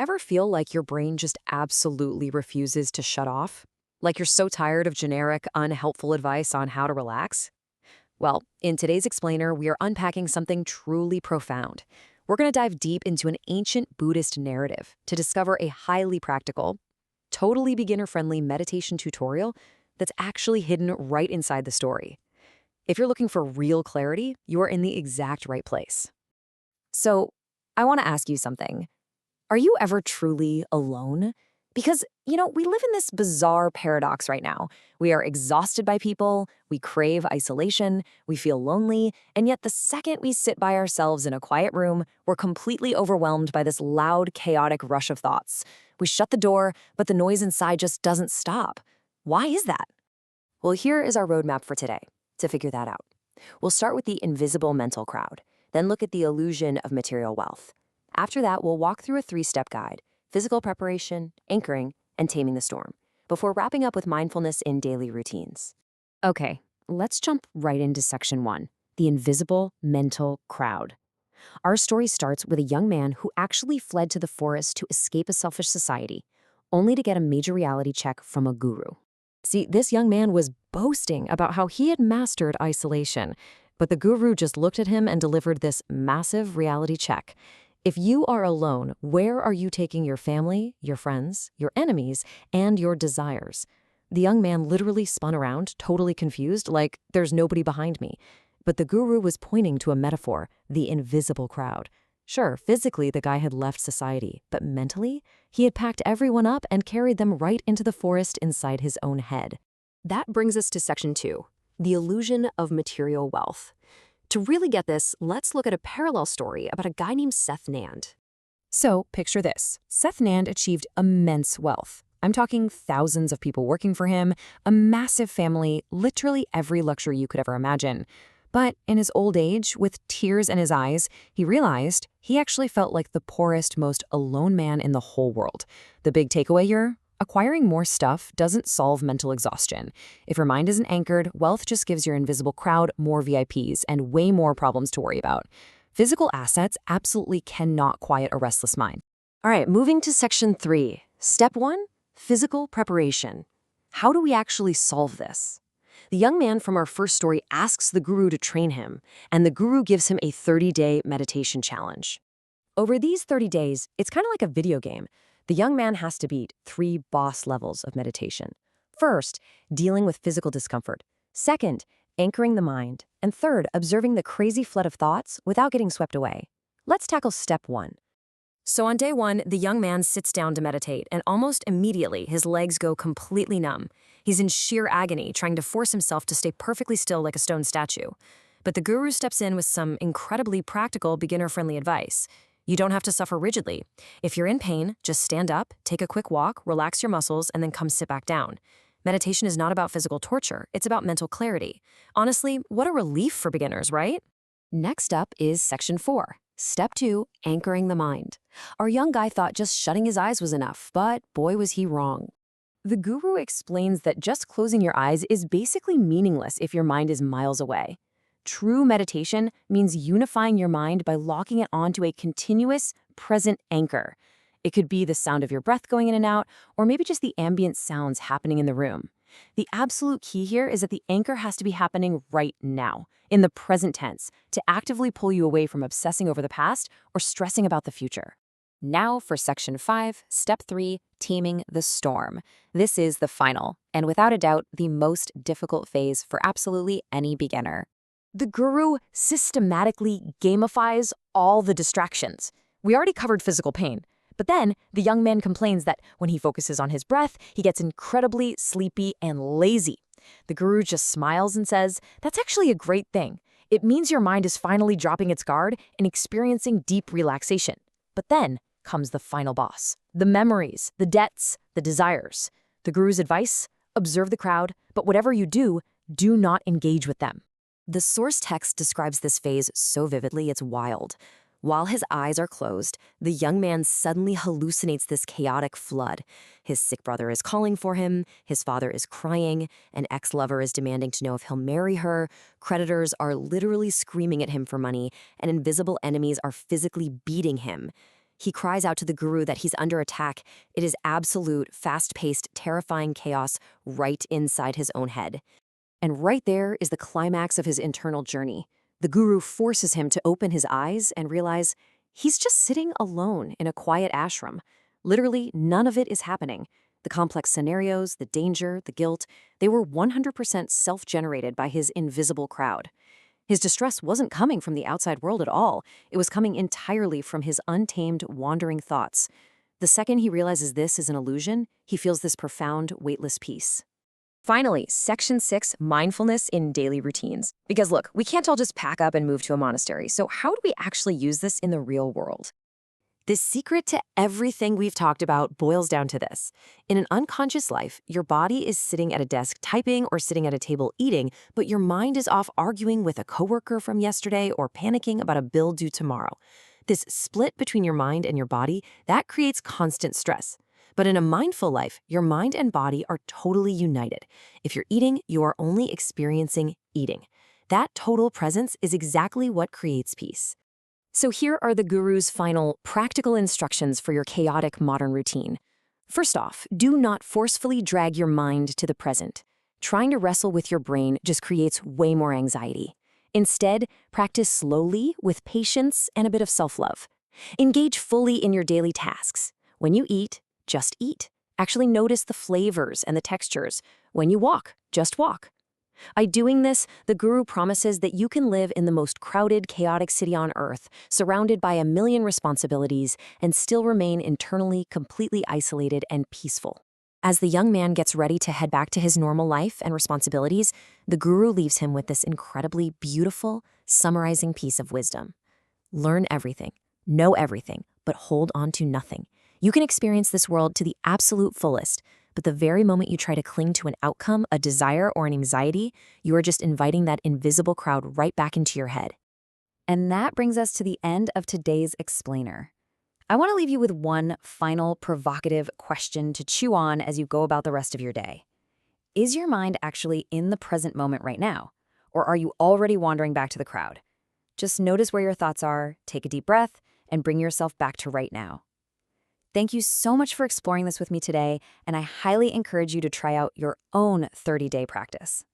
Ever feel like your brain just absolutely refuses to shut off? Like you're so tired of generic, unhelpful advice on how to relax? Well, in today's explainer, we are unpacking something truly profound. We're going to dive deep into an ancient Buddhist narrative to discover a highly practical, totally beginner-friendly meditation tutorial that's actually hidden right inside the story. If you're looking for real clarity, you are in the exact right place. So, I want to ask you something. Are you ever truly alone? Because, we live in this bizarre paradox right now. We are exhausted by people, we crave isolation, we feel lonely, and yet the second we sit by ourselves in a quiet room, we're completely overwhelmed by this loud, chaotic rush of thoughts. We shut the door, but the noise inside just doesn't stop. Why is that? Well, here is our roadmap for today to figure that out. We'll start with the invisible mental crowd, then look at the illusion of material wealth. After that, we'll walk through a 3-step guide: physical preparation, anchoring, and taming the storm, before wrapping up with mindfulness in daily routines. Okay, let's jump right into section 1, the invisible mental crowd. Our story starts with a young man who actually fled to the forest to escape a selfish society, only to get a major reality check from a guru. See, this young man was boasting about how he had mastered isolation, but the guru just looked at him and delivered this massive reality check. If you are alone, where are you taking your family, your friends, your enemies, and your desires? The young man literally spun around, totally confused, like there's nobody behind me. But the guru was pointing to a metaphor, the invisible crowd. Sure, physically the guy had left society, but mentally, he had packed everyone up and carried them right into the forest inside his own head. That brings us to section 2, the illusion of material wealth. To really get this, let's look at a parallel story about a guy named Seth Nand. So, picture this. Seth Nand achieved immense wealth. I'm talking thousands of people working for him, a massive family, literally every luxury you could ever imagine. But in his old age, with tears in his eyes, he realized he actually felt like the poorest, most alone man in the whole world. The big takeaway here? Acquiring more stuff doesn't solve mental exhaustion. If your mind isn't anchored, wealth just gives your invisible crowd more VIPs and way more problems to worry about. Physical assets absolutely cannot quiet a restless mind. All right, moving to section 3. Step 1, physical preparation. How do we actually solve this? The young man from our first story asks the guru to train him, and the guru gives him a 30-day meditation challenge. Over these 30 days, it's kind of like a video game. The young man has to beat 3 boss levels of meditation. First, dealing with physical discomfort. Second, anchoring the mind. And third, observing the crazy flood of thoughts without getting swept away. Let's tackle step 1. So on day 1, the young man sits down to meditate, and almost immediately his legs go completely numb. He's in sheer agony, trying to force himself to stay perfectly still like a stone statue. But the guru steps in with some incredibly practical, beginner-friendly advice. You don't have to suffer rigidly. If you're in pain, just stand up, take a quick walk, relax your muscles, and then come sit back down. Meditation is not about physical torture, it's about mental clarity. Honestly, what a relief for beginners, right? Next up is section 4. Step 2, anchoring the mind. Our young guy thought just shutting his eyes was enough, but boy was he wrong. The guru explains that just closing your eyes is basically meaningless if your mind is miles away. True meditation means unifying your mind by locking it onto a continuous, present anchor. It could be the sound of your breath going in and out, or maybe just the ambient sounds happening in the room. The absolute key here is that the anchor has to be happening right now, in the present tense, to actively pull you away from obsessing over the past or stressing about the future. Now for section 5, step 3, taming the storm. This is the final, and without a doubt, the most difficult phase for absolutely any beginner. The guru systematically gamifies all the distractions. We already covered physical pain, but then the young man complains that when he focuses on his breath, he gets incredibly sleepy and lazy. The guru just smiles and says, "That's actually a great thing. It means your mind is finally dropping its guard and experiencing deep relaxation." But then comes the final boss: the memories, the debts, the desires. The guru's advice: observe the crowd, but whatever you do, do not engage with them. The source text describes this phase so vividly it's wild. While his eyes are closed, the young man suddenly hallucinates this chaotic flood. His sick brother is calling for him, his father is crying, an ex-lover is demanding to know if he'll marry her, creditors are literally screaming at him for money, and invisible enemies are physically beating him. He cries out to the guru that he's under attack. It is absolute, fast-paced, terrifying chaos right inside his own head. And right there is the climax of his internal journey. The guru forces him to open his eyes and realize he's just sitting alone in a quiet ashram. Literally, none of it is happening. The complex scenarios, the danger, the guilt, they were 100% self-generated by his invisible crowd. His distress wasn't coming from the outside world at all. It was coming entirely from his untamed, wandering thoughts. The second he realizes this is an illusion, he feels this profound, weightless peace. Finally, Section 6, mindfulness in daily routines. Because look, we can't all just pack up and move to a monastery, so how do we actually use this in the real world? The secret to everything we've talked about boils down to this. In an unconscious life, your body is sitting at a desk typing or sitting at a table eating, but your mind is off arguing with a coworker from yesterday or panicking about a bill due tomorrow. This split between your mind and your body, that creates constant stress. But in a mindful life, your mind and body are totally united. If you're eating, you are only experiencing eating. That total presence is exactly what creates peace. So here are the guru's final practical instructions for your chaotic modern routine. First off, do not forcefully drag your mind to the present. Trying to wrestle with your brain just creates way more anxiety. Instead, practice slowly with patience and a bit of self-love. Engage fully in your daily tasks. When you eat, just eat. Actually notice the flavors and the textures. When you walk, just walk. By doing this, the guru promises that you can live in the most crowded, chaotic city on earth, surrounded by a million responsibilities, and still remain internally completely isolated and peaceful. As the young man gets ready to head back to his normal life and responsibilities, the guru leaves him with this incredibly beautiful, summarizing piece of wisdom. Learn everything, know everything, but hold on to nothing. You can experience this world to the absolute fullest, but the very moment you try to cling to an outcome, a desire, or an anxiety, you are just inviting that invisible crowd right back into your head. And that brings us to the end of today's explainer. I want to leave you with one final provocative question to chew on as you go about the rest of your day. Is your mind actually in the present moment right now? Or are you already wandering back to the crowd? Just notice where your thoughts are, take a deep breath, and bring yourself back to right now. Thank you so much for exploring this with me today, and I highly encourage you to try out your own 30-day practice.